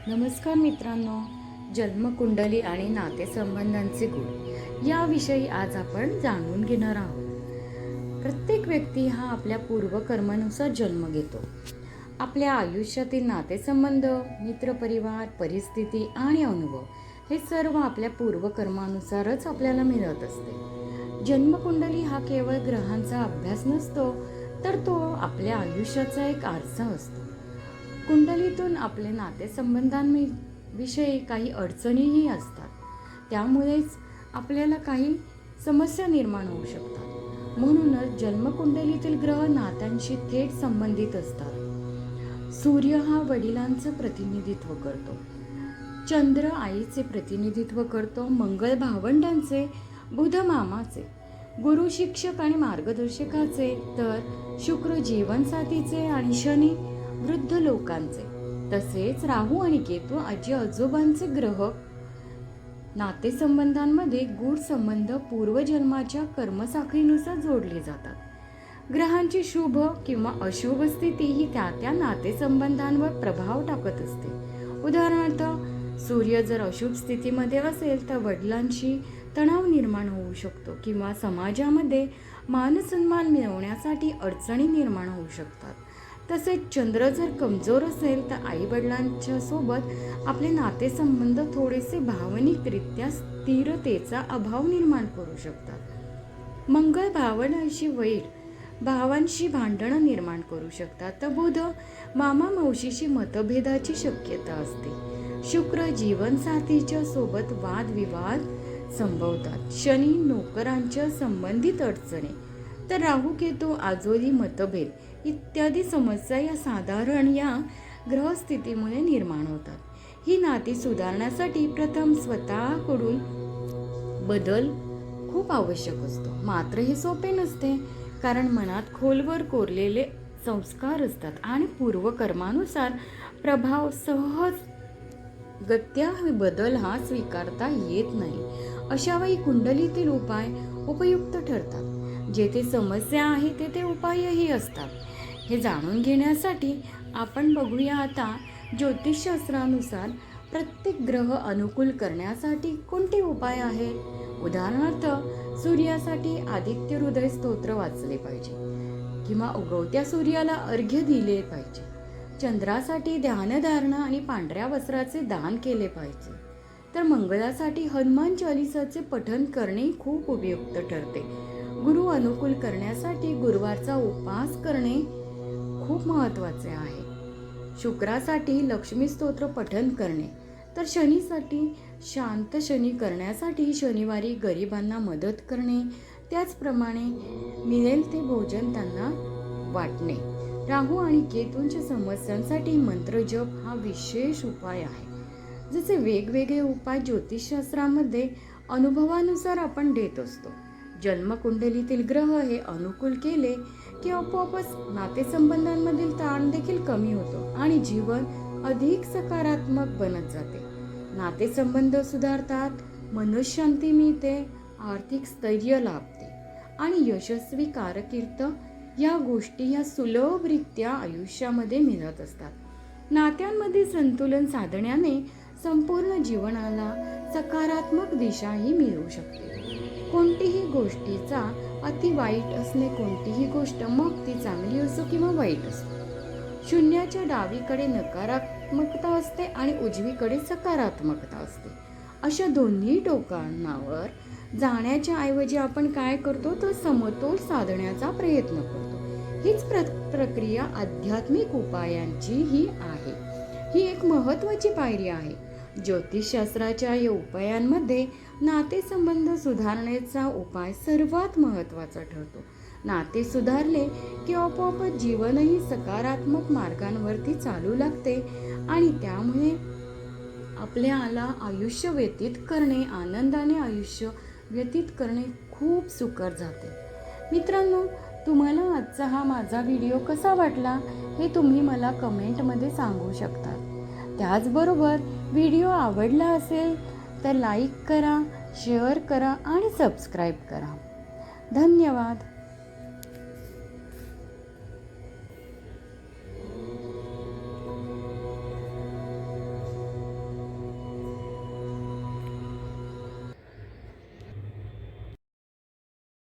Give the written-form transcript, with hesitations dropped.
नमस्कार मित्रांनो, जन्मकुंडली आणि नातेसंबंधांचे गुण याविषयी आज आपण जाणून घेणार आहोत. प्रत्येक व्यक्ती हा आपल्या पूर्वकर्मानुसार जन्म घेतो. आपल्या आयुष्यातील नातेसंबंध, मित्रपरिवार, परिस्थिती आणि अनुभव हे सर्व आपल्या पूर्वकर्मानुसारच आपल्याला मिळत असते. जन्मकुंडली हा केवळ ग्रहांचा अभ्यास नसतो, तर तो आपल्या आयुष्याचा एक आरसा असतो. कुंडलीतून आपले नातेसंबंधांविषयी काही अडचणीही असतात. त्यामुळेच आपल्याला काही समस्या निर्माण होऊ शकतात. म्हणूनच जन्मकुंडलीतील ग्रह नात्यांशी थेट संबंधित असतात. सूर्य हा वडिलांचं प्रतिनिधित्व करतो. चंद्र आईचे प्रतिनिधित्व करतो. मंगळ भावंडांचे, बुध मामाचे, गुरु शिक्षक आणि मार्गदर्शकाचे, तर शुक्र जीवनसाथीचे आणि शनी वृद्ध लोकांचे. तसेच राहू आणि केतू आजी आजोबांचे ग्रह. नातेसंबंधांमध्ये गूढ संबंध पूर्वजन्माच्या कर्मसाखळीनुसार जोडले जातात. ग्रहांची शुभ किंवा अशुभ स्थिती ही त्या नातेसंबंधांवर प्रभाव टाकत असते. उदाहरणार्थ, सूर्य जर अशुभ स्थितीमध्ये असेल तर वडिलांशी तणाव निर्माण होऊ शकतो किंवा समाजामध्ये मानसन्मान मिळवण्यासाठी अडचणी निर्माण होऊ शकतात. तसेच चंद्र जर कमजोर असेल तर आई वडिलांच्या सोबत आपले नातेसंबंध थोडेसे भावनिकरित्या स्थिरतेचा अभाव निर्माण करू शकतात. मंगळ भावनांशी वैर, भावांशी भांडणं निर्माण करू शकतात. तर बुध मामा मावशीशी मतभेदाची शक्यता असते. शुक्र जीवनसाथीच्या सोबत वादविवाद संभवतात. शनी नोकरांच्या संबंधित अडचणी, तर राहू केतू आजोरी मतभेद इत्यादी समस्या या साधारण या ग्रहस्थितीमुळे निर्माण होतात. ही नाती सुधारण्यासाठी प्रथम स्वतःकडून बदल खूप आवश्यक असतो. मात्र हे सोपे नसते, कारण मनात खोलवर कोरलेले संस्कार असतात आणि पूर्वकर्मानुसार प्रभाव सहजगत्या बदल हा स्वीकारता येत नाही. अशा वेळी कुंडलीतील उपाय उपयुक्त ठरतात. जेथे समस्या आहे तेथे उपायही असतात. हे जाणून घेण्यासाठी आपण बघूया आता ज्योतिषशास्त्रानुसार प्रत्येक ग्रह अनुकूल करण्यासाठी कोणते उपाय आहेत. उदाहरणार्थ, सूर्यासाठी आदित्य हृदय स्तोत्र वाचले पाहिजे किंवा उगवत्या सूर्याला अर्घ्य दिले पाहिजे. चंद्रासाठी ध्यानधारणा आणि पांढऱ्या वस्त्राचे दान केले पाहिजे. तर मंगळासाठी हनुमान चालिसाचे पठण करणे खूप उपयुक्त ठरते. गुरु अनुकूल करण्यासाठी गुरुवारचा उपवास करणे खूप महत्त्वाचे आहे. शुक्रासाठी लक्ष्मी स्तोत्र पठण करणे. तर शनीसाठी शांत शनी करण्यासाठी शनिवारी गरिबांना मदत करणे, त्याचप्रमाणे मिळेल ते भोजन त्यांना वाटणे. राहू आणि केतूंच्या समस्यांसाठी मंत्रजप हा विशेष उपाय आहे. जसे वेगवेगळे उपाय ज्योतिषशास्त्रामध्ये अनुभवानुसार आपण देत असतो. जन्मकुंडलीतील ग्रह हे अनुकूल केले की आपोआपच नातेसंबंधांमधील ताण देखील कमी होतो आणि जीवन अधिक सकारात्मक बनत जाते. नातेसंबंध सुधारतात, मनःशांती मिळते, आर्थिक स्थैर्य लाभते आणि यशस्वी कारकीर्द या गोष्टी या सुलभरित्या आयुष्यामध्ये मिळत असतात. नात्यांमध्ये संतुलन साधण्याने संपूर्ण जीवनाला सकारात्मक दिशाही मिळू शकते. कोणतीही गोष्टीचा अति वाईट असणे, कोणतीही गोष्ट मग ती चांगली असो किंवा वाईट असो. शून्याच्या डावीकडे नकारात्मकता असते आणि उजवीकडे सकारात्मकता असते. अशा दोन्ही टोकांवर जाण्याच्या ऐवजी आपण काय करतो तर समतोल साधण्याचा प्रयत्न करतो. हीच प्रक्रिया आध्यात्मिक उपायांची ही आहे. ही एक महत्त्वाची पायरी आहे. ज्योतिषशास्त्राच्या या उपायांमध्ये नातेसंबंध सुधारण्याचा उपाय सर्वात महत्त्वाचा ठरतो. नाते सुधारले की आपोआपच जीवनही सकारात्मक मार्गांवरती चालू लागते आणि त्यामुळे आपल्याला आयुष्य व्यतीत करणे, आनंदाने आयुष्य व्यतीत करणे खूप सुकर जाते. मित्रांनो, तुम्हाला आजचा हा माझा व्हिडिओ कसा वाटला हे तुम्ही मला कमेंटमध्ये सांगू शकता. त्याचबरोबर व्हिडिओ आवडला असेल तर लाईक करा, शेअर करा आणि सबस्क्राईब करा. धन्यवाद.